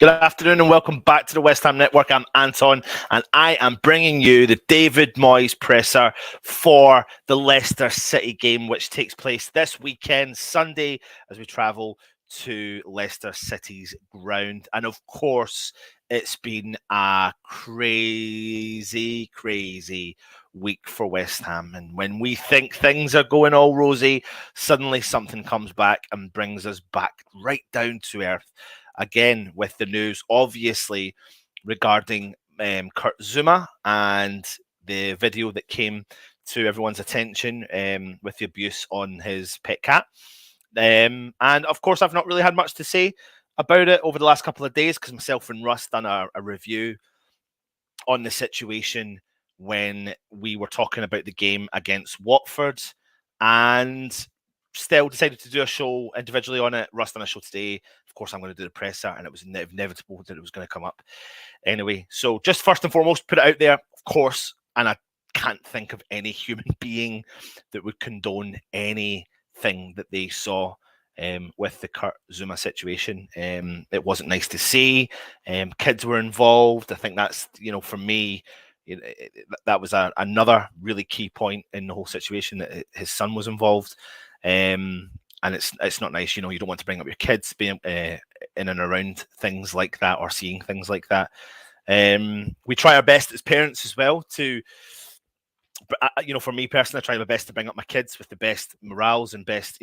Good afternoon and welcome back to the West Ham Network. I'm Anton and I am bringing you the David Moyes presser for the Leicester City game, which takes place this weekend, Sunday, as we travel to Leicester City's ground. And of course, it's been a crazy week for West Ham. And when we think things are going all rosy, suddenly something comes back and brings us back right down to earth. Again, with the news, obviously, regarding Kurt Zouma and the video that came to everyone's attention with the abuse on his pet cat. And of course, I've not really had much to say about it over the last couple of days because myself and Russ done a review on the situation when we were talking about the game against Watford, and still decided to do a show individually on it. Russ done a show today. Of course, I'm going to do the presser, and it was inevitable that it was going to come up anyway. So just first and foremost, put it out there, of course, and I can't think of any human being that would condone anything that they saw with the Kurt Zouma situation. It wasn't nice to see. Kids were involved. I think that's, for me, that was another really key point in the whole situation, that his son was involved. And it's not nice, you don't want to bring up your kids being in and around things like that or seeing things like that. We try our best as parents as well to, for me personally, I try my best to bring up my kids with the best morals and best,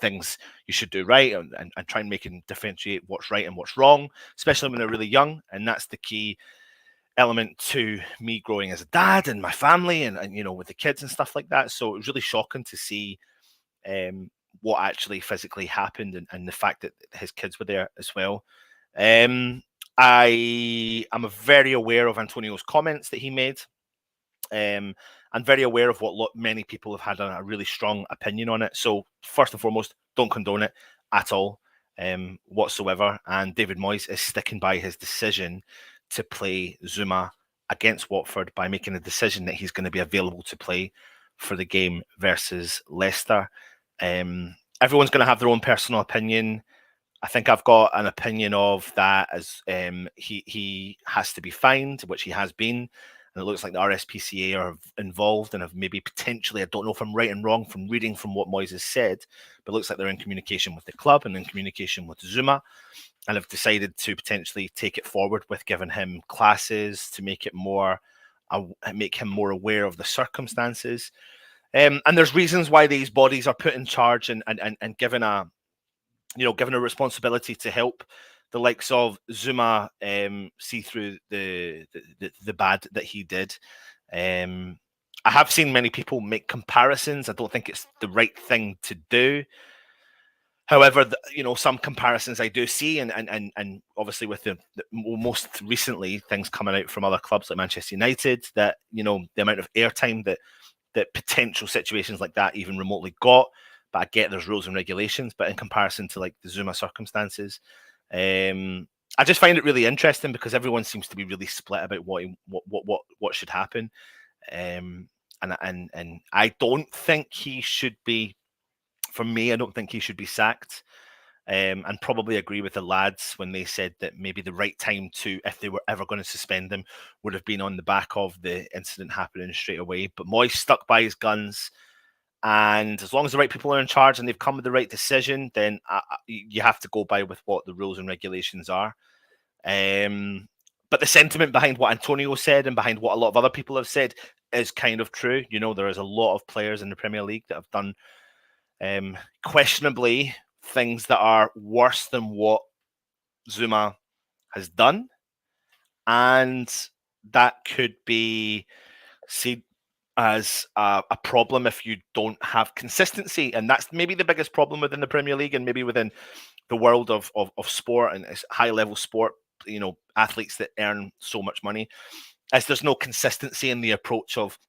things you should do right, and try and make and differentiate what's right and what's wrong, especially when they're really young. And that's the key element to me growing as a dad and my family and with the kids and stuff like that. So it was really shocking to see what actually physically happened, and the fact that his kids were there as well. I am very aware of Antonio's comments that he made. I'm very aware of what many people have had a really strong opinion on it. So first and foremost, don't condone it at all whatsoever. And David Moyes is sticking by his decision to play Zouma against Watford by making a decision that he's going to be available to play for the game versus Leicester. Everyone's going to have their own personal opinion. I think I've got an opinion of that as he has to be fined, which he has been. And it looks like the RSPCA are involved and have maybe potentially, I don't know if I'm right and wrong from reading from what Moyes has said, but it looks like they're in communication with the club and in communication with Zouma, and have decided to potentially take it forward with giving him classes to make him more aware of the circumstances. And there's reasons why these bodies are put in charge and given a responsibility to help the likes of Zouma see through the bad that he did. I have seen many people make comparisons. I don't think it's the right thing to do. However, some comparisons I do see, and obviously with the most recently things coming out from other clubs like Manchester United, that the amount of airtime that potential situations like that even remotely got. But I get there's rules and regulations, but in comparison to like the Zouma circumstances, I just find it really interesting because everyone seems to be really split about what should happen. And I don't think he should be. For me, I don't think he should be sacked. And probably agree with the lads when they said that maybe the right time to, if they were ever going to suspend him, would have been on the back of the incident happening straight away. But Moyes stuck by his guns, and as long as the right people are in charge and they've come with the right decision, then you have to go by with what the rules and regulations are. But the sentiment behind what Antonio said and behind what a lot of other people have said is kind of true. There is a lot of players in the Premier League that have done questionably things that are worse than what Zouma has done, and that could be seen as a problem if you don't have consistency, and that's maybe the biggest problem within the Premier League and maybe within the world of sport and high level sport. Athletes that earn so much money, as there's no consistency in the approach of,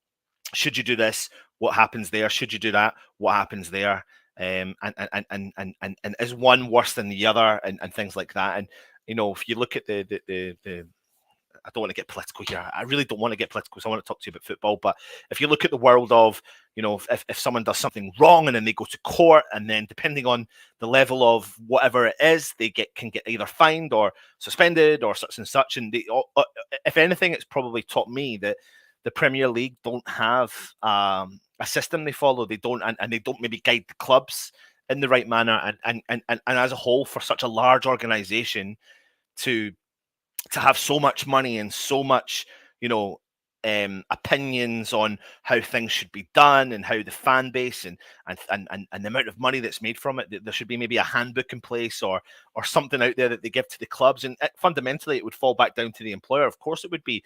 should you do this, what happens there? Should you do that, what happens there? And is one worse than the other, and things like that. And if you look at the I don't want to get political here. I really don't want to get political, so I want to talk to you about football. But if you look at the world of, if someone does something wrong and then they go to court, and then depending on the level of whatever it is, they can get either fined or suspended or such and such. And if anything, it's probably taught me that the Premier League don't have a system they follow. They don't, and they don't maybe guide the clubs in the right manner. And as a whole, for such a large organisation to have so much money and so much, opinions on how things should be done and how the fan base and the amount of money that's made from it, there should be maybe a handbook in place or something out there that they give to the clubs. And fundamentally, it would fall back down to the employer. Of course, it would be,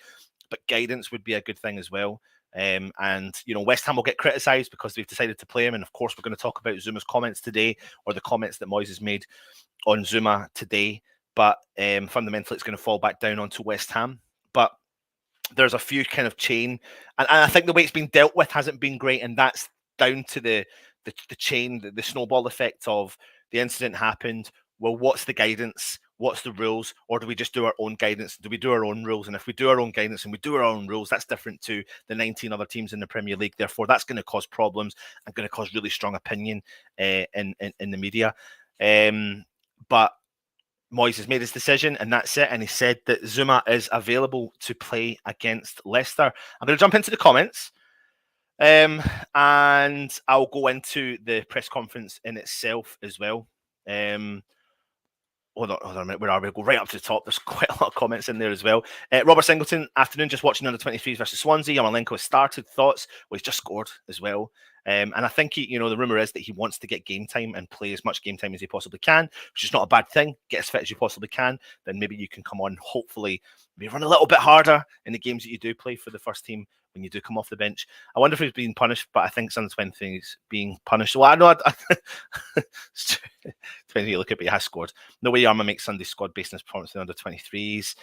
but guidance would be a good thing as well. And West Ham will get criticised because they've decided to play him. And of course, we're going to talk about Zouma's comments today, or the comments that Moyes has made on Zouma today. But fundamentally, it's going to fall back down onto West Ham. But there's a few kind of chain, and I think the way it's been dealt with hasn't been great, and that's down to the chain, the snowball effect of the incident happened. Well, what's the guidance? What's the rules? Or do we just do our own guidance? Do we do our own rules? And if we do our own guidance and we do our own rules, that's different to the 19 other teams in the Premier League. Therefore, that's going to cause problems and going to cause really strong opinion in the media. But Moyes has made his decision, and that's it. And he said that Zouma is available to play against Leicester. I'm going to jump into the comments, and I'll go into the press conference in itself as well. Hold on a minute. Where are we? We'll go right up to the top. There's quite a lot of comments in there as well. Robert Singleton, afternoon, just watching under 23s versus Swansea. Yarmolenko has started. Thoughts? Well, he's just scored as well. And I think the rumor is that he wants to get game time and play as much game time as he possibly can, which is not a bad thing. Get as fit as you possibly can. Then maybe you can come on, hopefully, maybe run a little bit harder in the games that you do play for the first team when you do come off the bench. I wonder if he's being punished, but I think it's under 20s being punished. Well, I know. Depends how you look at it, but he has scored. No way Yarma makes Sunday's squad based on his performance in the under 23s.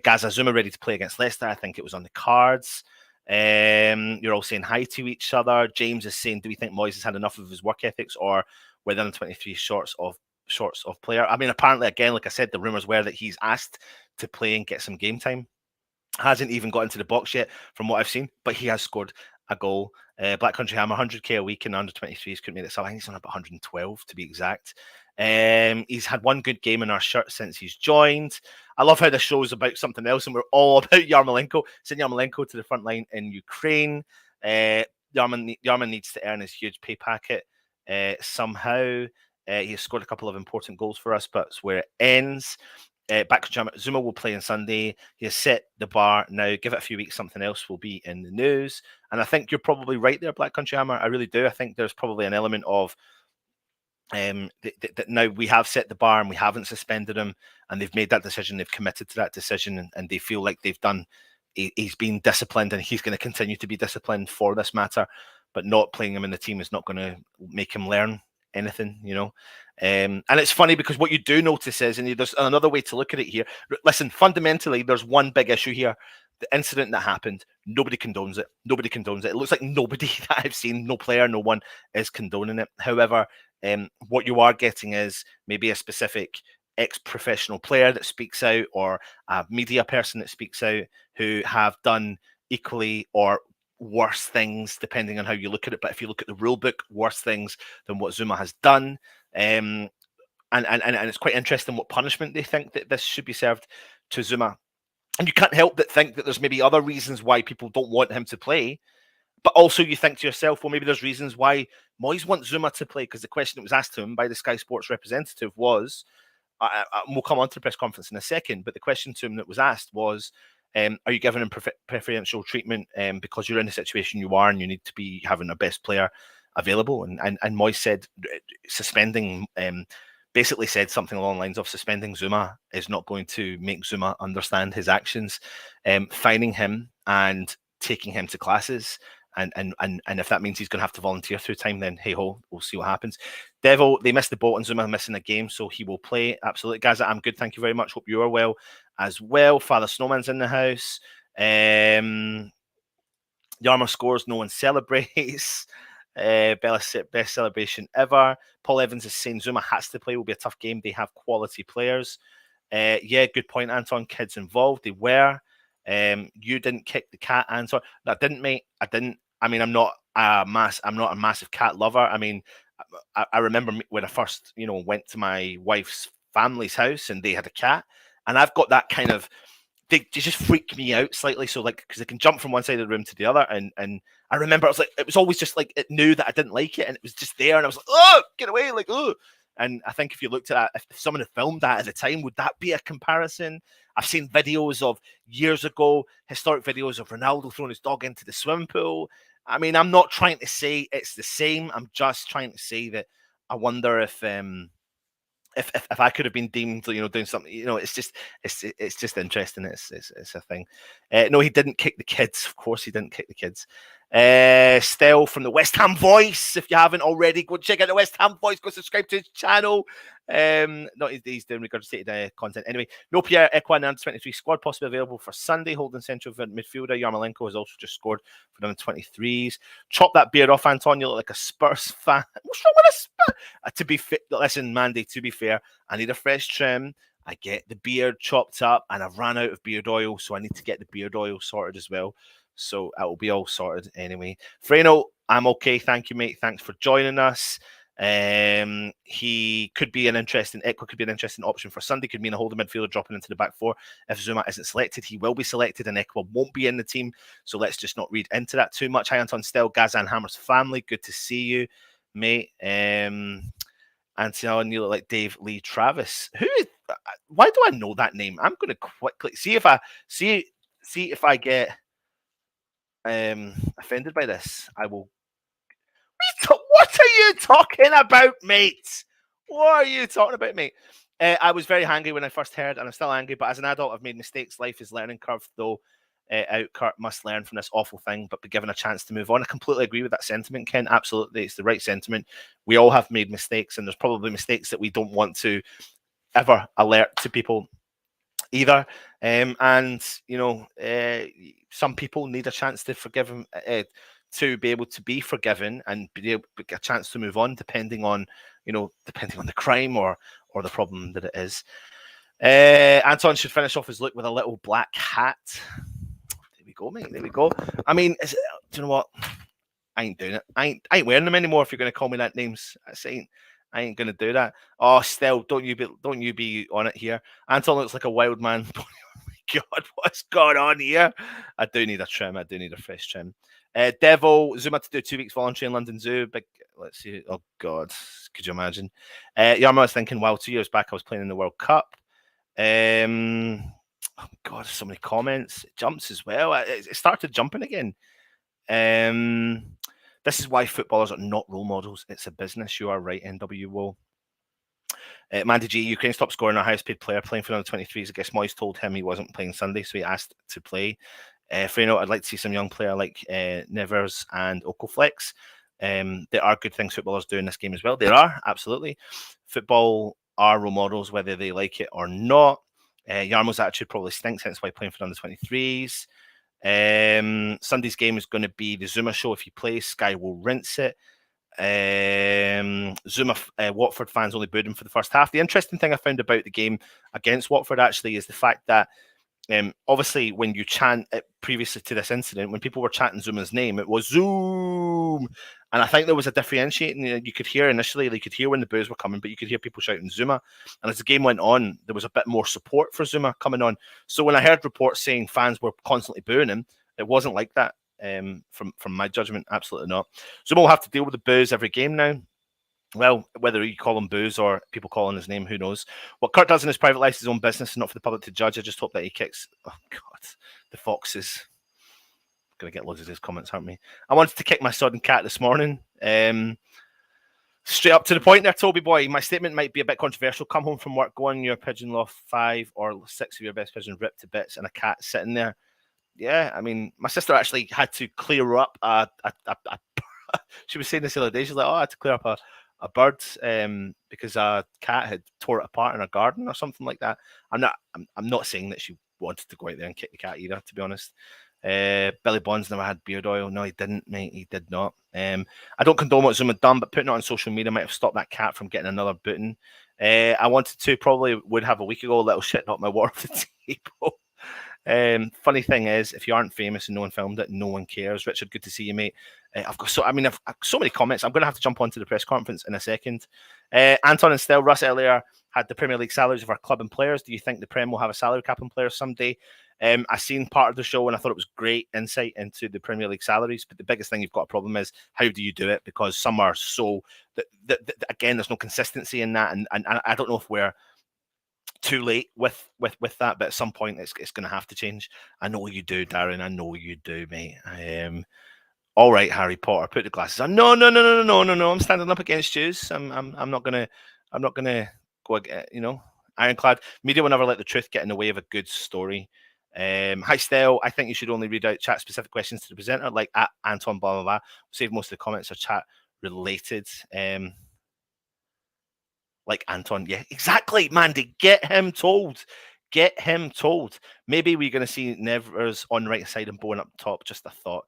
Gaza Zouma ready to play against Leicester. I think it was on the cards. You're all saying hi to each other. James is saying, do we think Moyes has had enough of his work ethics, or were the under 23 shorts of player? I mean, apparently, again, like I said, the rumours were that he's asked to play and get some game time. Hasn't even got into the box yet from what I've seen, but he has scored a goal. Black Country Hammer, 100k a week in under 23s. Couldn't make this up. I think he's on about 112 to be exact. He's had one good game in our shirt since he's joined. I love how this show's about something else, and we're all about Yarmolenko. Send Yarmolenko to the front line in Ukraine. Yarman needs to earn his huge pay packet somehow. He has scored a couple of important goals for us, but it's where it ends. Back to Zouma will play on Sunday. He has set the bar now. Give it a few weeks, something else will be in the news. And I think you're probably right there, Black Country Hammer. I really do. I think there's probably an element of that now we have set the bar and we haven't suspended him, and they've made that decision. They've committed to that decision, and they feel like they've done. He's been disciplined, and he's going to continue to be disciplined for this matter. But not playing him in the team is not going to make him learn anything, and it's funny because what you do notice is, and there's another way to look at it here. Listen, fundamentally, there's one big issue here. The incident that happened, nobody condones it. Nobody condones it. It looks like nobody that I've seen, no player, no one is condoning it. However, what you are getting is maybe a specific ex-professional player that speaks out, or a media person that speaks out, who have done equally or worse things, depending on how you look at it. But if you look at the rule book, worse things than what Zouma has done. And it's quite interesting what punishment they think that this should be served to Zouma. And you can't help but think that there's maybe other reasons why people don't want him to play. But also you think to yourself, well, maybe there's reasons why Moyes wants Zouma to play, because the question that was asked to him by the Sky Sports representative was, we'll come on to the press conference in a second, but the question to him that was asked was, are you giving him preferential treatment because you're in the situation you are and you need to be having a best player available? And Moyes said suspending, basically said something along the lines of suspending Zouma is not going to make Zouma understand his actions. Fining him and taking him to classes, and if that means he's going to have to volunteer through time, then hey ho, we'll see what happens. Devil, they missed the boat on Zouma missing a game, so he will play. Absolutely, Gaza, I'm good, thank you very much. Hope you are well as well. Father Snowman's in the house. Yarmer scores, no one celebrates. Best celebration ever. Paul Evans is saying Zouma has to play. Will be a tough game. They have quality players. Yeah, good point, Anton. Kids involved. They were. You didn't kick the cat, Anton. No, I didn't, mate. I didn't. I mean, I'm not a massive cat lover. I mean, I remember when I first, went to my wife's family's house and they had a cat, and I've got that kind of. They just freak me out slightly. So because they can jump from one side of the room to the other, and I remember it was always just like it knew that I didn't like it, and it was just there, and I was like, oh, get away, like oh. And I think if you looked at that, if someone had filmed that at the time, would that be a comparison? I've seen videos of years ago, historic videos of Ronaldo throwing his dog into the swimming pool. I mean, I'm not trying to say it's the same. I'm just trying to say that I wonder if I could have been deemed, doing something, it's just interesting. It's a thing. No, he didn't kick the kids. Of course, he didn't kick the kids. Stell from the West Ham Voice. If you haven't already, go check out the West Ham Voice. Go subscribe to his channel. No, he's doing regurgitated content. Anyway, no Pierre Equine under 23 squad possibly available for Sunday. Holding central midfielder Yarmolenko has also just scored for the 23s. Chop that beard off, Anton. You look like a Spurs fan. What's wrong with a Spurs? To be fit, listen, Mandy. To be fair, I need a fresh trim. I get the beard chopped up, and I've ran out of beard oil, so I need to get the beard oil sorted as well. So it will be all sorted anyway. Freno, I'm okay. Thank you, mate. Thanks for joining us. He could be an interesting option for Sunday. Could mean a holding midfielder dropping into the back four. If Zouma isn't selected, he will be selected, and Ekwa won't be in the team. So let's just not read into that too much. Hi, Anton Still, Gazan Hammer's family. Good to see you, mate. Anthony, you look like Dave Lee Travis. Who is? Why do I know that name? I'm going to quickly see if I get offended by this. I will. What are you talking about, mate? What are you talking about, mate? I was very angry when I first heard, and I'm still angry, but as an adult, I've made mistakes. Life is learning curve, though. Kurt must learn from this awful thing, but be given a chance to move on. I completely agree with that sentiment, Ken. Absolutely. It's the right sentiment. We all have made mistakes, and there's probably mistakes that we don't want to ever alert to people either. Some people need a chance to forgive him, to be able to be forgiven and be able to get a chance to move on, depending on the crime or the problem that it is. Anton should finish off his look with a little black hat. There we go, mate. There we go. I mean, do you know what? I ain't doing it. I ain't wearing them anymore. If you're going to call me that names, I ain't going to do that. Oh, Stell, don't you be on it here. Anton looks like a wild man. Oh my God, what's going on here? I do need a trim. I do need a fresh trim. Devil, Zouma to do 2 weeks voluntary in London Zoo. Let's see. Oh, God. Could you imagine? Yarmo was thinking, wow, 2 years back I was playing in the World Cup. Oh, God, so many comments. It jumps as well. It started jumping again. This is why footballers are not role models. It's a business. You are right, NWO. Mandy G, Ukraine's top scorer and our highest paid player playing for the 23s. I guess Moyes told him he wasn't playing Sunday, so he asked to play. Freno, I'd like to see some young player like Nevers and Okoflex. There are good things footballers do in this game as well. There are, absolutely. Football are role models, whether they like it or not. Yarmo's attitude probably stinks, hence why playing for under 23s. Sunday's game is going to be the Zouma show. If he plays, Sky will rinse it. Zouma, Watford fans only booed him for the first half. The interesting thing I found about the game against Watford actually is the fact that obviously when you chant previously to this incident, when people were chanting Zouma's name, it was Zoom. And I think there was a differentiating. You could hear initially, you could hear when the boos were coming, but you could hear people shouting Zouma. And as the game went on, there was a bit more support for Zouma coming on. So when I heard reports saying fans were constantly booing him, it wasn't like that. From my judgment, absolutely not. Zouma will have to deal with the boos every game now. Well, whether you call him booze or people calling his name, who knows? What Kurt does in his private life is his own business and not for the public to judge. I just hope that he kicks. Oh, God. The Foxes. Going to get loads of his comments, aren't we? I wanted to kick my sodden cat this morning. Straight up to the point there, Toby boy. My statement might be a bit controversial. Come home from work, go on your pigeon loft, 5 or 6 of your best pigeons ripped to bits and a cat sitting there. Yeah, I mean, my sister actually had to clear up she was saying this the other day. She's like, I had to clear up a bird because a cat had tore it apart in her garden or something like that. I'm not saying that she wanted to go out there and kick the cat either, to be honest. Billy Bonds never had beard oil. No, he didn't, mate. He did not. I don't condone what Zouma done, but putting it on social media might have stopped that cat from getting another booting. I wanted to, probably would have a week ago, little shit knocked my water off the table. Funny thing is, if you aren't famous and no one filmed it, no one cares. Richard, good to see you, mate. I've got so many comments. I'm going to have to jump onto the press conference in a second. Anton and Stell, Russ earlier had the Premier League salaries of our club and players. Do you think the Prem will have a salary cap on players someday? I seen part of the show and I thought it was great insight into the Premier League salaries. But the biggest thing you've got a problem is how do you do it? Because some are so again, there's no consistency in that, and I don't know if we're too late with that, but at some point it's going to have to change. I know you do, Darren. I know you do, mate. All right, Harry Potter, put the glasses on. No. I'm standing up against you. I'm not gonna go. Ironclad media will never let the truth get in the way of a good story. Hi, Stell. I think you should only read out chat specific questions to the presenter, like at Anton. Blah blah blah. Save most of the comments are chat related. Like Anton, yeah, exactly, Mandy. Get him told. Get him told. Maybe we're going to see Nevers on the right side and Bowen up top. Just a thought.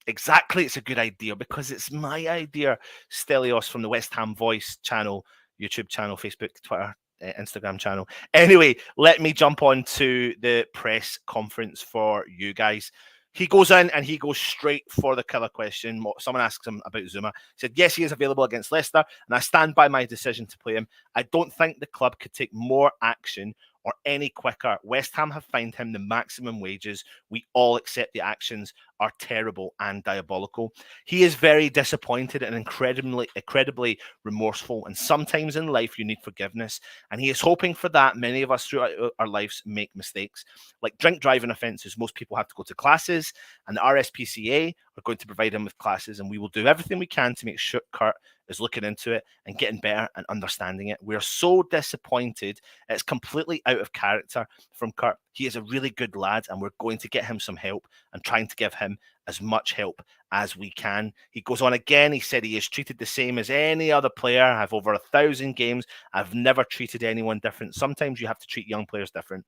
Exactly, it's a good idea because it's my idea. Stelios from the West Ham Voice channel, YouTube channel, Facebook, Twitter, Instagram channel. Anyway, let me jump on to the press conference for you guys. He goes in and he goes straight for the killer question. Someone asks him about Zouma. He said, yes, he is available against Leicester, and I stand by my decision to play him. I don't think the club could take more action or any quicker. West Ham have fined him the maximum wages. We all accept the actions are terrible and diabolical. He is very disappointed and incredibly remorseful. And sometimes in life, you need forgiveness. And he is hoping for that. Many of us throughout our lives make mistakes. Like drink driving offences, most people have to go to classes, and the RSPCA are going to provide him with classes. And we will do everything we can to make sure Kurt is looking into it and getting better and understanding it. We're so disappointed. It's completely out of character from Kurt. He is a really good lad, and we're going to get him some help and trying to give him as much help as we can. He goes on again. He said he is treated the same as any other player. I have over 1,000 games. I've never treated anyone different. Sometimes you have to treat young players different.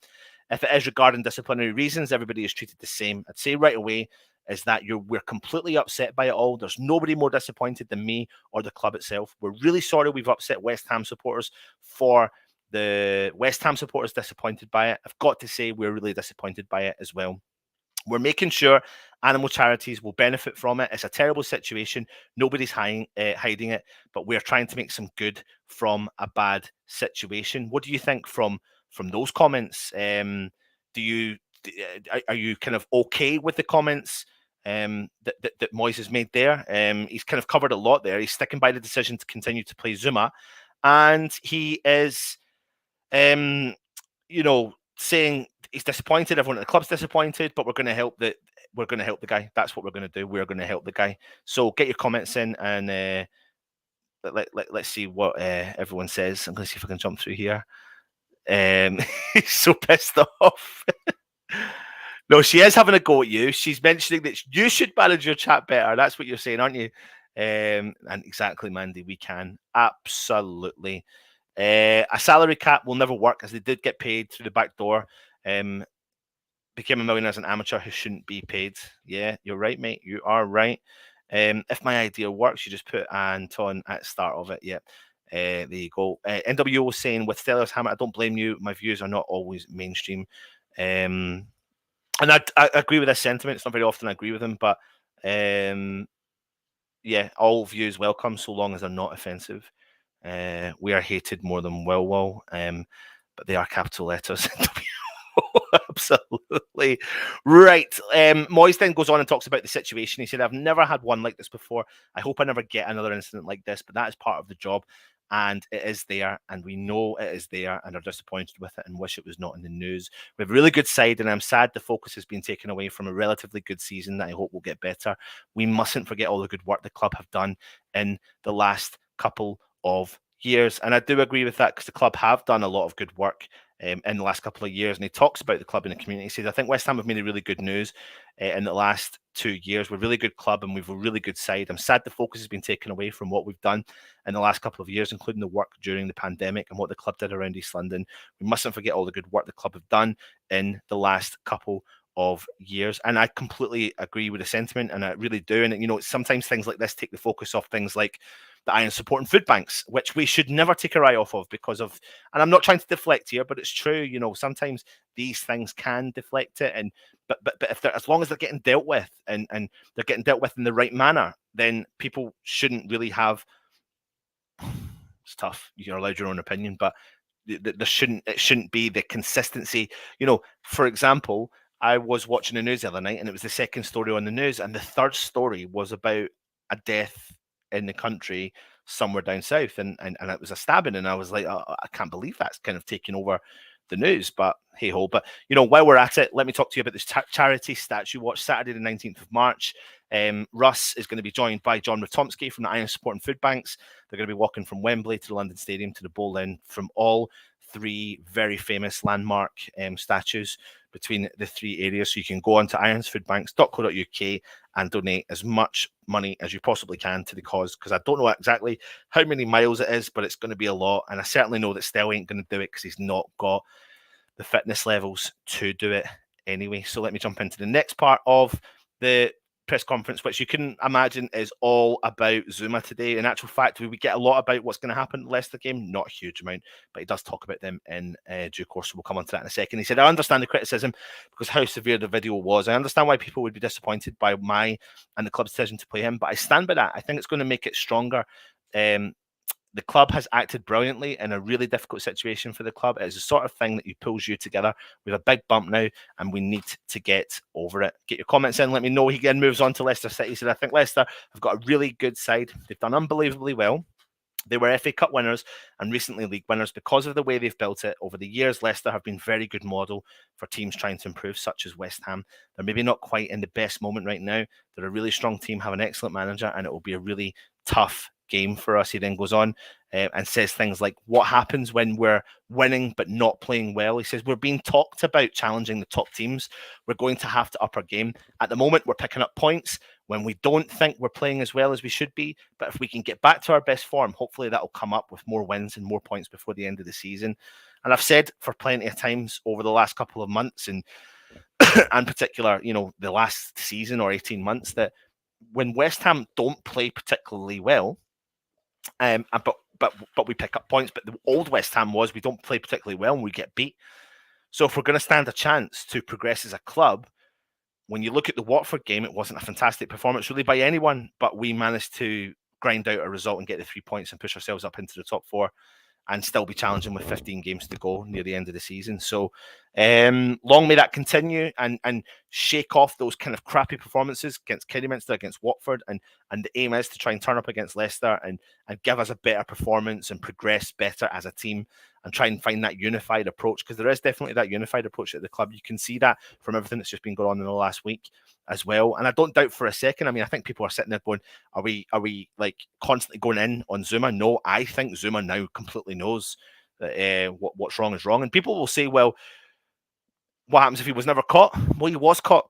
If it is regarding disciplinary reasons, everybody is treated the same. I'd say right away is that we're completely upset by it all. There's nobody more disappointed than me or the club itself. We're really sorry we've upset West Ham supporters. For the West Ham supporters disappointed by it, I've got to say we're really disappointed by it as well. We're making sure animal charities will benefit from it. It's a terrible situation. Nobody's hiding it, but we're trying to make some good from a bad situation. What do you think from those comments? Are you kind of okay with the comments that Moyes has made there? He's kind of covered a lot there. He's sticking by the decision to continue to play Zouma, and he is, saying he's disappointed. Everyone at the club's disappointed, but we're going to help the guy. That's what we're going to do. We're going to help the guy. So get your comments in, and let's see what everyone says. I'm going to see if I can jump through here. He's so pissed off. No, she is having a go at you. She's mentioning that you should manage your chat better. That's what you're saying, aren't you? And exactly, Mandy, we can. Absolutely. A salary cap will never work, as they did get paid through the back door. Became a millionaire as an amateur who shouldn't be paid. Yeah, you're right, mate. You are right. If my idea works, you just put Anton at the start of it. Yeah. There you go. NWO was saying with Stellar's Hammer, I don't blame you. My views are not always mainstream. And I agree with this sentiment. It's not very often I agree with him, but yeah, all views welcome so long as they're not offensive. We are hated more than well, but they are capital letters. Absolutely right. Moyes then goes on and talks about the situation. He said, "I've never had one like this before. I hope I never get another incident like this, but that is part of the job, and it is there, and we know it is there, and are disappointed with it, and wish it was not in the news. We have a really good side, and I'm sad the focus has been taken away from a relatively good season that I hope will get better. We mustn't forget all the good work the club have done in the last couple of years." And I do agree with that, because the club have done a lot of good work in the last couple of years. And he talks about the club in the community. He says, "I think West Ham have made a really good news in the last 2 years. We're a really good club and we've a really good side. I'm sad the focus has been taken away from what we've done in the last couple of years, including the work during the pandemic and what the club did around East London. We mustn't forget all the good work the club have done in the last couple of years." And I completely agree with the sentiment, and I really do. And you know, sometimes things like this take the focus off things like the Iron supporting food banks, which we should never take our eye off of, because of, and I'm not trying to deflect here, but it's true, you know, sometimes these things can deflect it. And but if they're, as long as they're getting dealt with, and they're getting dealt with in the right manner, then people shouldn't really have, it's tough, you're allowed your own opinion, but there shouldn't, it shouldn't be the consistency. You know, for example, I was watching the news the other night, and it was the second story on the news, and the third story was about a death in the country somewhere down south, and it was a stabbing, and I was like, "Oh, I can't believe that's kind of taking over the news." But hey ho. But you know, while we're at it, let me talk to you about this charity statue watch Saturday the 19th of March. Russ is going to be joined by John Ratomski from the Iron Support and Food Banks. They're going to be walking from Wembley to the London Stadium to the Bowl End, from all three very famous landmark statues between the three areas. So you can go on to ironsfoodbanks.co.uk and donate as much money as you possibly can to the cause, because I don't know exactly how many miles it is, but it's going to be a lot. And I certainly know that Stell ain't going to do it, because he's not got the fitness levels to do it anyway. So let me jump into the next part of the press conference, which you can imagine is all about Zouma today. In actual fact, we get a lot about what's going to happen in the Leicester game, not a huge amount, but he does talk about them in due course. So we'll come on to that in a second. He said, "I understand the criticism because how severe the video was. I understand why people would be disappointed by my and the club's decision to play him, but I stand by that. I think it's going to make it stronger. The club has acted brilliantly in a really difficult situation for the club. It is the sort of thing that pulls you together. We have a big bump now, and we need to get over it." Get your comments in. Let me know. He again moves on to Leicester City. He said, "I think Leicester have got a really good side. They've done unbelievably well. They were FA Cup winners and recently league winners because of the way they've built it. Over the years, Leicester have been a very good model for teams trying to improve, such as West Ham. They're maybe not quite in the best moment right now. They're a really strong team, have an excellent manager, and it will be a really tough game for us." He then goes on and says things like, "What happens when we're winning but not playing well?" He says, "We're being talked about challenging the top teams. We're going to have to up our game. At the moment, we're picking up points when we don't think we're playing as well as we should be. But if we can get back to our best form, hopefully that will come up with more wins and more points before the end of the season." And I've said for plenty of times over the last couple of months, and in particular, you know, the last season or 18 months, that when West Ham don't play particularly well, but we pick up points. But the old West Ham was, we don't play particularly well and we get beat. So if we're going to stand a chance to progress as a club, when you look at the Watford game, it wasn't a fantastic performance really by anyone, but we managed to grind out a result and get the 3 points and push ourselves up into the top four, and still be challenging with 15 games to go near the end of the season. So long may that continue, and shake off those kind of crappy performances against Kidderminster, against Watford, and the aim is to try and turn up against Leicester and give us a better performance and progress better as a team, and try and find that unified approach, because there is definitely that unified approach at the club. You can see that from everything that's just been going on in the last week as well. And I don't doubt for a second, I mean, I think people are sitting there going, are we like constantly going in on Zouma? No, I think Zouma now completely knows that what's wrong is wrong. And people will say, well, what happens if he was never caught? Well, he was caught.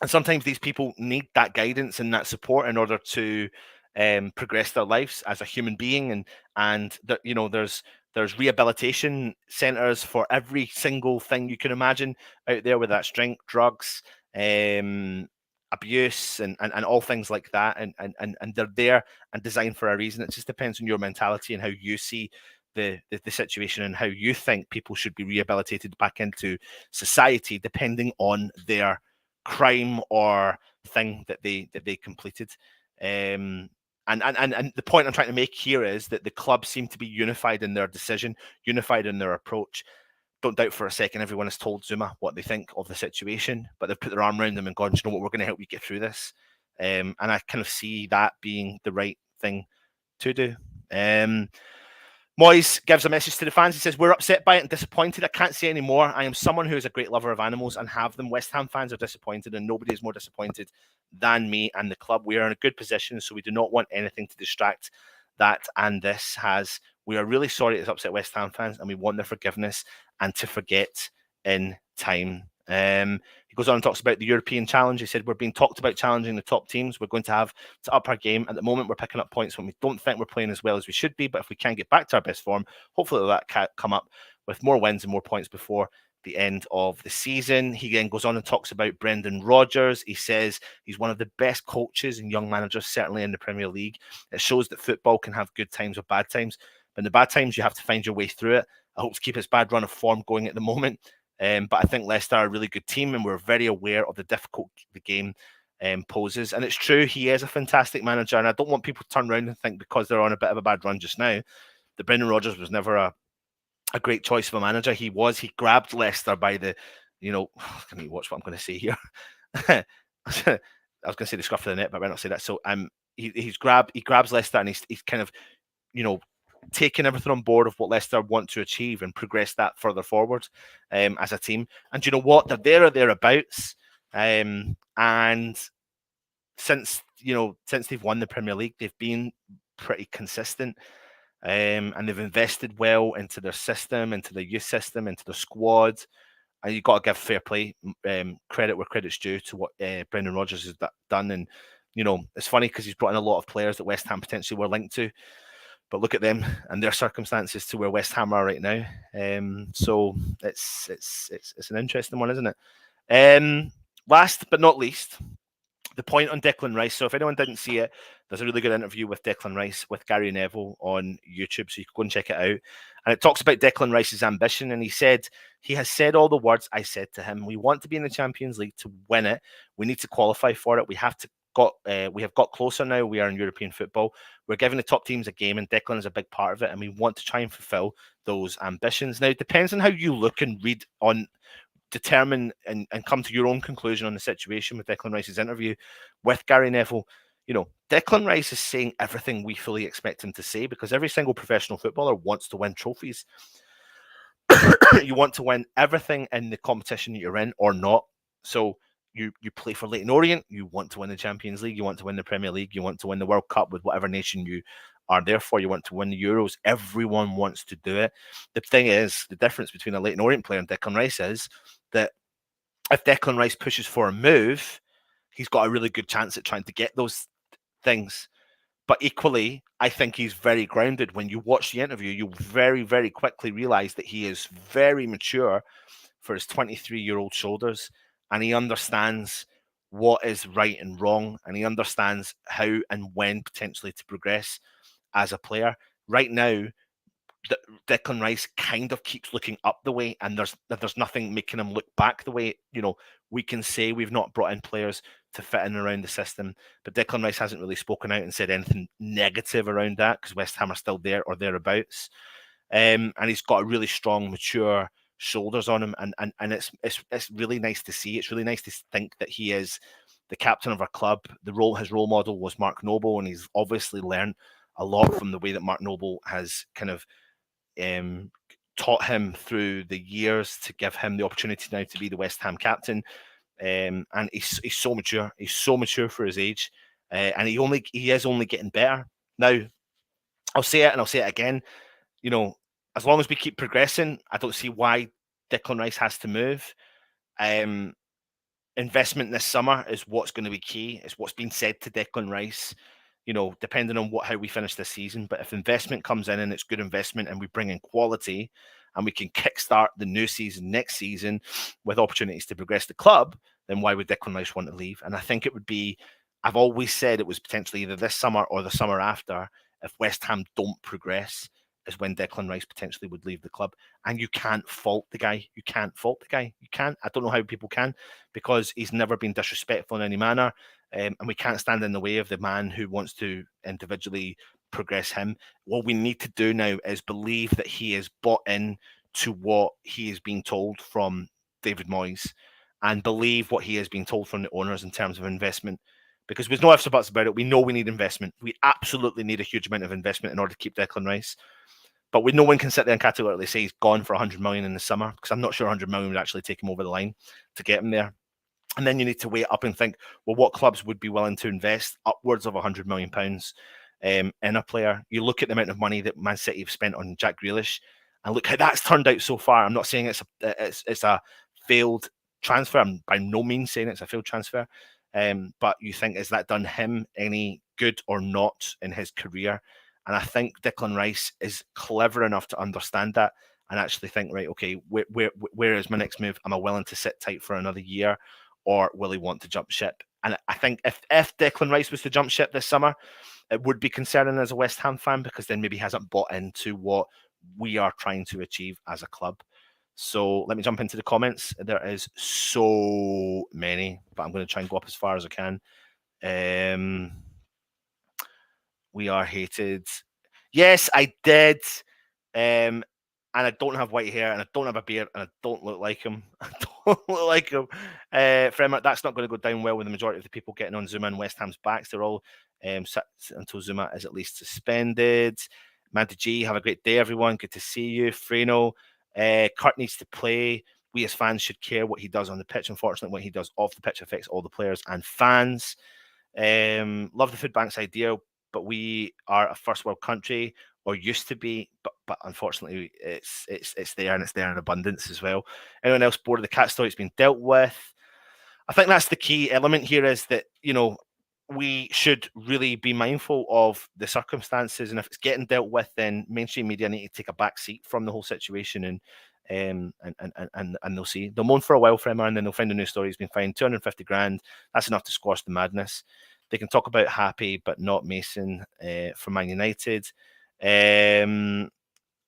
And sometimes these people need that guidance and that support in order to progress their lives as a human being. And there's rehabilitation centres for every single thing you can imagine out there, whether that's drink, drugs, abuse, and all things like that. And they're there and designed for a reason. It just depends on your mentality and how you see the situation and how you think people should be rehabilitated back into society, depending on their crime or thing that they completed. And the point I'm trying to make here is that the club seem to be unified in their decision, unified in their approach. Don't doubt for a second everyone has told Zouma what they think of the situation, but they've put their arm around them and gone, you know what, we're going to help you get through this. And I kind of see that being the right thing to do. Moyes gives a message to the fans. He says, we're upset by it and disappointed. I can't say any more. I am someone who is a great lover of animals and have them. West Ham fans are disappointed, and nobody is more disappointed than me and the club. We are in a good position, so we do not want anything to distract that. And this has, we are really sorry it's upset West Ham fans, and we want their forgiveness and to forget in time. He goes on and talks about the European challenge. He said, we're being talked about challenging the top teams. We're going to have to up our game. At the moment, we're picking up points when we don't think we're playing as well as we should be. But if we can get back to our best form, hopefully that can come up with more wins and more points before the end of the season. He then goes on and talks about Brendan Rodgers. He says he's one of the best coaches and young managers, certainly in the Premier League. It shows that football can have good times or bad times. But in the bad times, you have to find your way through it. I hope to keep his bad run of form going at the moment. But I think Leicester are a really good team, and we're very aware of the difficult the game poses. And it's true, he is a fantastic manager. And I don't want people to turn around and think because they're on a bit of a bad run just now that Brendan Rodgers was never a great choice of a manager. He grabbed Leicester by the, can you watch what I'm going to say here? I was going to say the scruff of the neck, but I might not say that. So he grabs Leicester, and he's kind of, taking everything on board of what Leicester want to achieve and progress that further forward as a team. And you know what? They're there or thereabouts. And since they've won the Premier League, they've been pretty consistent. And they've invested well into their system, into their youth system, into their squad. And you've got to give fair play, credit where credit's due to what Brendan Rodgers has done. And, it's funny because he's brought in a lot of players that West Ham potentially were linked to. But look at them and their circumstances to where West Ham are right now. So it's an interesting one, isn't it? Last but not least, the point on Declan Rice. So if anyone didn't see it, there's a really good interview with Declan Rice with Gary Neville on YouTube, so you can go and check it out. And it talks about Declan Rice's ambition, and he said, he has said all the words I said to him. We want to be in the Champions League to win it. We need to qualify for it. We have got closer now. We are in European football. We're giving the top teams a game, and Declan is a big part of it, and we want to try and fulfill those ambitions. Now, it depends on how you look and read on, determine and come to your own conclusion on the situation with Declan Rice's interview with Gary Neville. Declan Rice is saying everything we fully expect him to say, because every single professional footballer wants to win trophies. You want to win everything in the competition that you're in or not. So you play for Leyton Orient, you want to win the Champions League, you want to win the Premier League, you want to win the World Cup with whatever nation you are there for, you want to win the Euros. Everyone wants to do it. The thing is, the difference between a Leyton Orient player and Declan Rice is that if Declan Rice pushes for a move, he's got a really good chance at trying to get those things. But equally, I think he's very grounded. When you watch the interview, you'll very, very quickly realize that he is very mature for his 23-year-old shoulders, and he understands what is right and wrong, and he understands how and when potentially to progress as a player. Right now, Declan Rice kind of keeps looking up the way, and there's nothing making him look back the way. We can say we've not brought in players to fit in around the system, but Declan Rice hasn't really spoken out and said anything negative around that, because West Ham are still there or thereabouts. And he's got a really strong, mature shoulders on him, and it's really nice to see. It's really nice to think that he is the captain of our club. His role model was Mark Noble, and he's obviously learned a lot from the way that Mark Noble has kind of taught him through the years to give him the opportunity now to be the West Ham captain. And he's so mature. He's so mature for his age, and he is only getting better. Now, I'll say it and I'll say it again. As long as we keep progressing, I don't see why Declan Rice has to move. investment this summer is what's going to be key. It's what's been said to Declan Rice, depending on how we finish this season. But if investment comes in and it's good investment and we bring in quality and we can kickstart the new season next season with opportunities to progress the club, then why would Declan Rice want to leave? And I think it would be, I've always said it was potentially either this summer or the summer after. If West Ham don't progress, is when Declan Rice potentially would leave the club. And you can't fault the guy. You can't fault the guy. You can't. I don't know how people can, because he's never been disrespectful in any manner. And we can't stand in the way of the man who wants to individually progress him. What we need to do now is believe that he is bought in to what he is being told from David Moyes, and believe what he is being told from the owners in terms of investment. Because there's no ifs or buts about it. We know we need investment. We absolutely need a huge amount of investment in order to keep Declan Rice. But no one can sit there and categorically say he's gone for 100 million in the summer, because I'm not sure 100 million would actually take him over the line to get him there. And then you need to wait up and think, well, what clubs would be willing to invest upwards of 100 million pounds in a player? You look at the amount of money that Man City have spent on Jack Grealish, and look how that's turned out so far. I'm not saying it's a failed transfer. I'm by no means saying it's a failed transfer. But you think, has that done him any good or not in his career? And I think Declan Rice is clever enough to understand that and actually think, right, okay, where is my next move? Am I willing to sit tight for another year, or will he want to jump ship? And I think if Declan Rice was to jump ship this summer, it would be concerning as a West Ham fan, because then maybe he hasn't bought into what we are trying to achieve as a club. So let me jump into the comments. There is so many, but I'm going to try and go up as far as I can. We are hated. Yes, I did. And I don't have white hair, and I don't have a beard, and I don't look like him. I don't look like him. Fremont, that's not going to go down well with the majority of the people getting on Zouma and West Ham's backs. They're all sat until Zouma is at least suspended. Mandy G, have a great day, everyone. Good to see you. Freno, Kurt needs to play. We as fans should care what he does on the pitch. Unfortunately, what he does off the pitch affects all the players and fans. Love the food banks idea, but we are a first world country, or used to be, but unfortunately it's there, and it's there in abundance as well. Anyone else bored of the cat story? It's been dealt with. I think that's the key element here, is that we should really be mindful of the circumstances, and if it's getting dealt with, then mainstream media need to take a back seat from the whole situation, and they'll moan for a while, Fremar, and then they'll find a new story. He's been fined 250 grand. That's enough to squash the madness. They can talk about Happy, but not Mason from Man United. I'm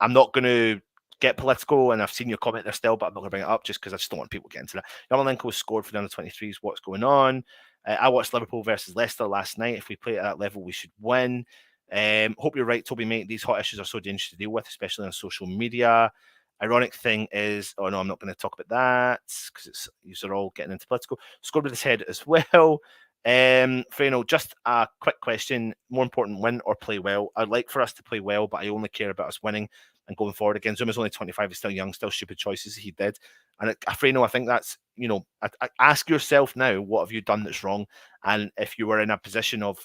not going to get political, and I've seen your comment there still, but I'm not going to bring it up just because I just don't want people getting to that. Yarmolenko scored for the under-23s. What's going on? I watched Liverpool versus Leicester last night. If we play at that level, we should win. Hope you're right, Toby, mate. These hot issues are so dangerous to deal with, especially on social media. Ironic thing is, oh no, I'm not going to talk about that because these are all getting into political. Scored with his head as well. Freno, just a quick question. More important, win or play well? I'd like for us to play well, but I only care about us winning and going forward. Again, Zouma's only 25, he's still young, still stupid choices he did. And Freno, I think that's, ask yourself now, what have you done that's wrong? And if you were in a position of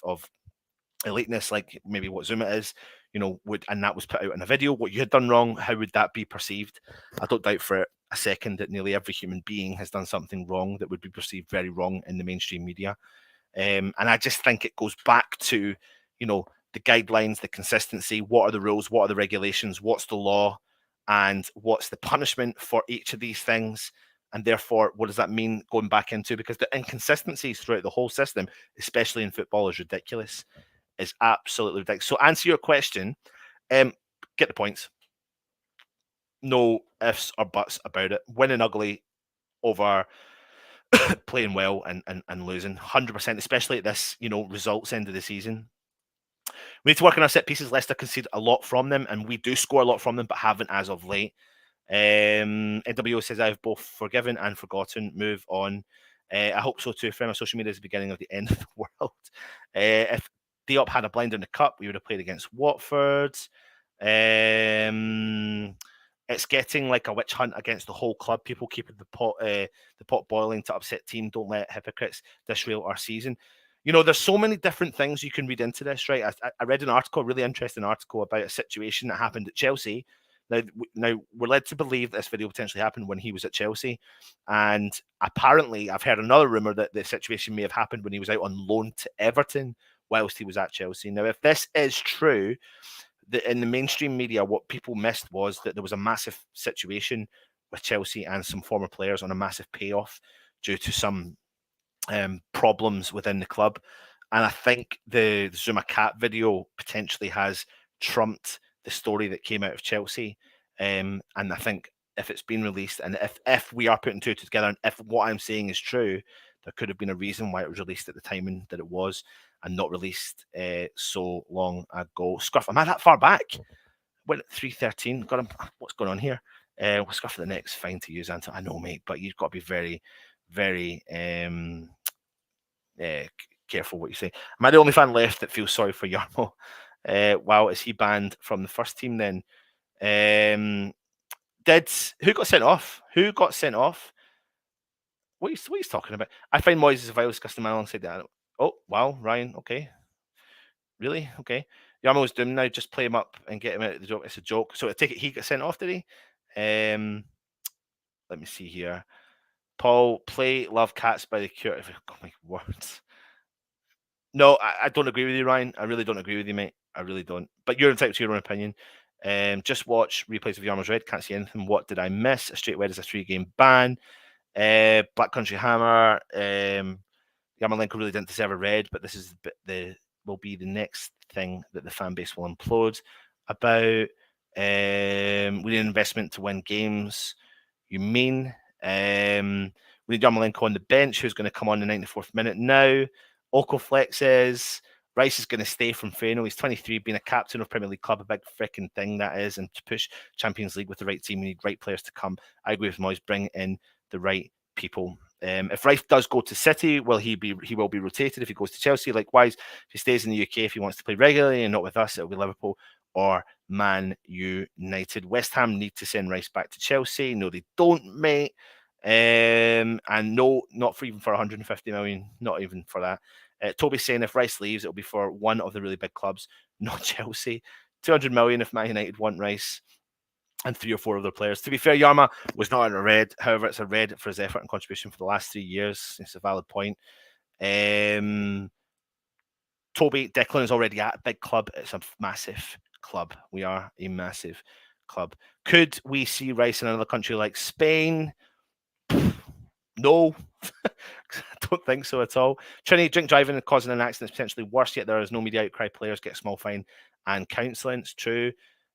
eliteness, like maybe what Zouma is, and that was put out in a video, what you had done wrong, how would that be perceived? I don't doubt for a second that nearly every human being has done something wrong that would be perceived very wrong in the mainstream media. And I just think it goes back to, the guidelines, the consistency. What are the rules? What are the regulations? What's the law? And what's the punishment for each of these things? And therefore, what does that mean going back into? Because the inconsistencies throughout the whole system, especially in football, is ridiculous. Is absolutely ridiculous. So answer your question. Get the points. No ifs or buts about it. Winning ugly over playing well and losing 100%, especially at this, results end of the season. We need to work on our set pieces. Leicester concede a lot from them, and we do score a lot from them, but haven't as of late. NWO says, I've both forgiven and forgotten. Move on. I hope so too. From social media is the beginning of the end of the world. If Diop had a blinder in the cup, we would have played against Watford. It's getting like a witch hunt against the whole club. People keeping the pot boiling to upset team. Don't let hypocrites disrail our season. There's so many different things you can read into this, right? I read an article, a really interesting article about a situation that happened at Chelsea Now we're led to believe this video potentially happened when he was at Chelsea, and apparently I've heard another rumor that the situation may have happened when he was out on loan to Everton whilst he was at Chelsea. Now, if this is true, in the mainstream media, what people missed was that there was a massive situation with Chelsea and some former players on a massive payoff due to some problems within the club. And I think the Zouma cat video potentially has trumped the story that came out of Chelsea. And I think if it's been released, and if we are putting two together, and if what I'm saying is true, there could have been a reason why it was released at the timing that it was, and not released so long ago. Scruff, am I that far back? Went at 3:13. Got him. What's going on here? We'll Scruff for the next fine to use, Anton. I know, mate, but you've got to be very, very careful what you say. Am I the only fan left that feels sorry for Yarmo? Wow, is he banned from the first team then? Who got sent off? Who got sent off? What are you talking about? I find Moyes is a vile, disgusting man alongside that. Oh, wow, Ryan, okay. Really? Okay. Yarmo's doomed now. Just play him up and get him out of the joke. It's a joke. So I take it he got sent off, did he? Let me see here. Paul, play Love Cats by the Cure. Oh my words. No, I don't agree with you, Ryan. I really don't agree with you, mate. I really don't. But you're entitled to your own opinion. Just watch replays of Yarmo's Red. Can't see anything. What did I miss? A straight away is a 3-game ban. Black Country Hammer. Yarmolenko really didn't deserve a red, but this is will be the next thing that the fan base will implode about. We need an investment to win games. You mean? We need Yarmolenko on the bench, who's going to come on the 94th minute now. Okoflex says Rice is going to stay from Feyenoord. He's 23, being a captain of Premier League club, a big freaking thing that is, and to push Champions League with the right team, we need right players to come. I agree with Moyes, bring in the right people. If Rice does go to City, he will be rotated. If he goes to Chelsea, likewise. If he stays in the UK, if he wants to play regularly and not with us, it'll be Liverpool or Man United. West Ham need to send Rice back to Chelsea. No, they don't, mate. And no, not for even for 150 million, not even for that. Toby's saying if Rice leaves, it'll be for one of the really big clubs, not Chelsea. 200 million if Man United want Rice, and 3 or 4 other players. To be fair, Yarma was not in a red. However, it's a red for his effort and contribution for the last 3 years. It's a valid point. Toby, Declan is already at a big club. It's a massive club. We are a massive club. Could we see Rice in another country like Spain? No, I don't think so at all. Trinity, drink driving and causing an accident is potentially worse, yet there is no media outcry. Players get a small fine and counselling. It's true.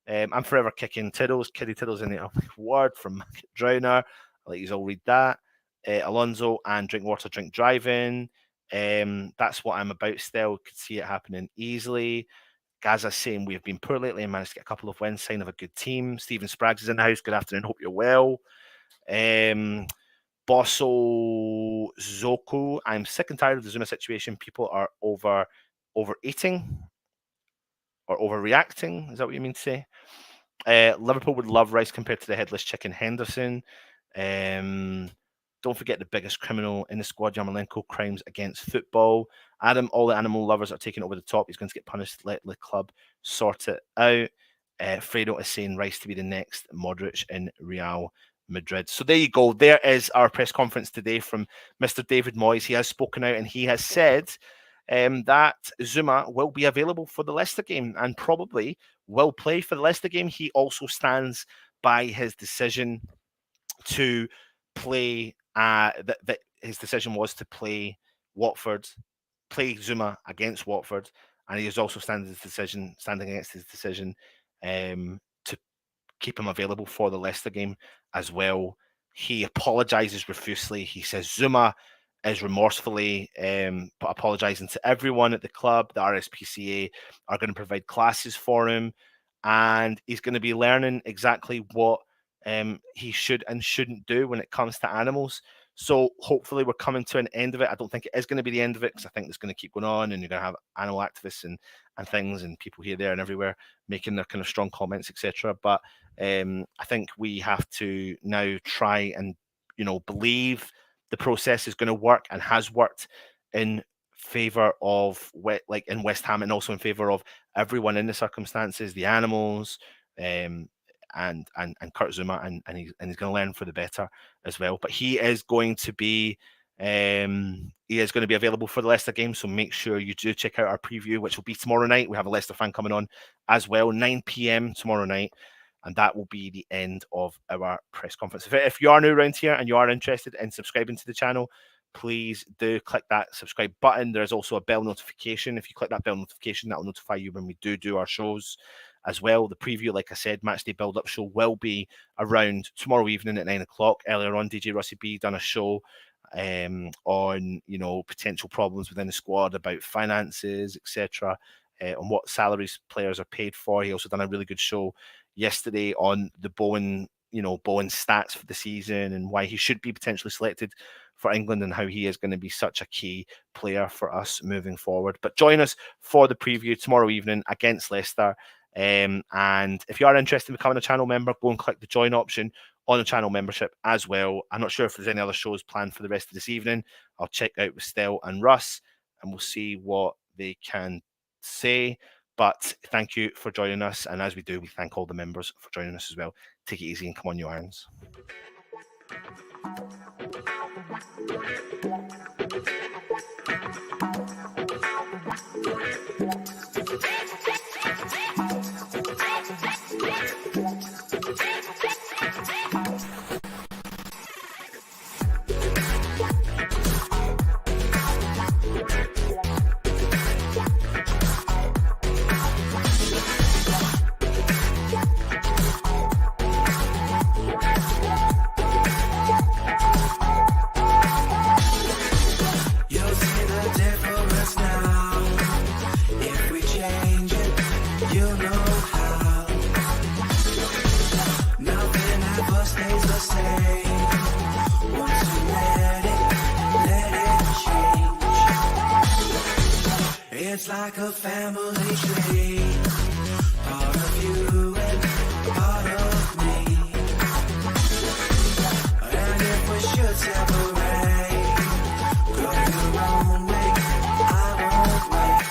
I'm forever kicking Tiddles. Kitty Tiddles in the word from Drowner. I'll let you all read that. Alonso and drink water, drink driving. That's what I'm about still. Could see it happening easily. Gaza saying we have been poor lately and managed to get a couple of wins, sign of a good team. Stephen Spraggs is in the house. Good afternoon. Hope you're well. Bosso Zoku, I'm sick and tired of the Zouma situation. People are overeating or overreacting. Is that what you mean to say? Liverpool would love Rice compared to the headless chicken Henderson. Don't forget the biggest criminal in the squad, Yarmolenko, crimes against football. Adam, all the animal lovers are taking over the top. He's going to get punished. Let the club sort it out. Fredo is saying Rice to be the next Modric in Real Madrid. So there you go. There is our press conference today from Mr. David Moyes. He has spoken out and he has said that Zouma will be available for the Leicester game and probably will play for the Leicester game. He also stands by his decision to play. That his decision was to play Zouma against Watford, and he is also standing against his decision to keep him available for the Leicester game as well. He apologises profusely. He says Zouma is remorsefully apologising to everyone at the club. The RSPCA are going to provide classes for him, and he's going to be learning exactly what he should and shouldn't do when it comes to animals. So hopefully we're coming to an end of it. I don't think it is going to be the end of it because I think it's going to keep going on, and you're going to have animal activists and things and people here, there, and everywhere making their kind of strong comments, etc. But I think we have to now try and believe the process is going to work and has worked in favor of in West Ham, and also in favor of everyone in the circumstances, the animals, Kurt Zouma, and he's going to learn for the better as well. But he is going to be available for the Leicester game, so make sure you do check out our preview, which will be tomorrow night. We have a Leicester fan coming on as well, 9 p.m. tomorrow night, and that will be the end of our press conference. If you are new around here and you are interested in subscribing to the channel, please do click that subscribe button. There's also a bell notification. If you click that bell notification, that will notify you when we do our shows as well. The preview, like I said, matchday build-up show will be around tomorrow evening at 9 o'clock. Earlier on, DJ Russie B done a show on potential problems within the squad, about finances, etc., on what salaries players are paid for. He also done a really good show yesterday on the Bowen stats for the season and why he should be potentially selected for England and how he is going to be such a key player for us moving forward. But join us for the preview tomorrow evening against Leicester. And if you are interested in becoming a channel member, go and click the join option on the channel membership as well. I'm not sure if there's any other shows planned for the rest of this evening. I'll check out with Stel and Russ and we'll see what they can say. But thank you for joining us. And as we do, we thank all the members for joining us as well. Take it easy and come on, you Irons. It's like a family tree, part of you and part of me. And if we should separate, go your own way, I won't wait.